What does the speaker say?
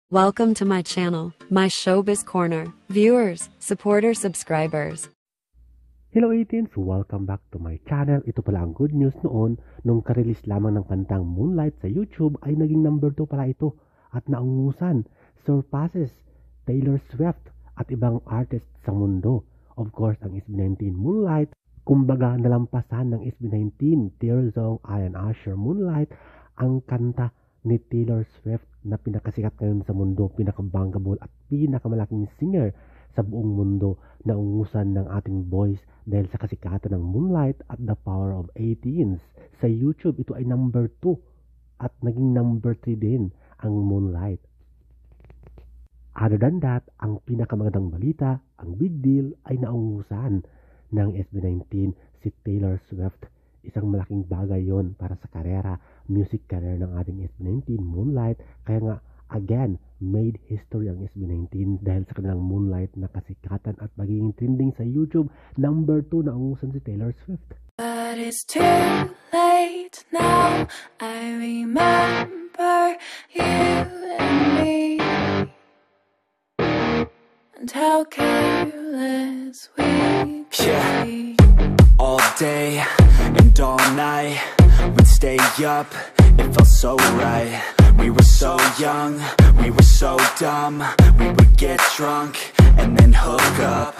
Welcome to my channel, my Showbiz Corner. Viewers, supporters, subscribers. Hello 18s! Welcome back to my channel. Ito pala ang good news noon nung karelease lamang ng kantang Moonlight sa YouTube ay naging number 2 pala ito at naungusan, surpasses Taylor Swift at ibang artists sa mundo. Of course, ang SB19 Moonlight, kumbaga nalampasan ng SB19 Tear Song, Ian Asher Moonlight, ang kanta ni Taylor Swift na pinakasikat ngayon sa mundo, pinakabankable at pinakamalaking singer sa buong mundo na ungusan ng ating voice dahil sa kasikatan ng Moonlight at The Power of 18s. Sa YouTube, ito ay number 2 at naging number 3 din ang Moonlight. Other than that, ang pinakamagandang balita, ang big deal ay naungusan ng SB19 si Taylor Swift. Isang malaking bagay yon para sa karera, music career ng ating SB19 Moonlight. Kaya nga, again, made history ang SB19 dahil sa kanilang Moonlight na kasikatan at magiging trending sa YouTube. Number 2 na ungusan si Taylor Swift. But it's too late now. I remember you and me, and how careless we could be. All day and all night, we'd stay up, it felt so right. We were so young, we were so dumb. We would get drunk and then hook up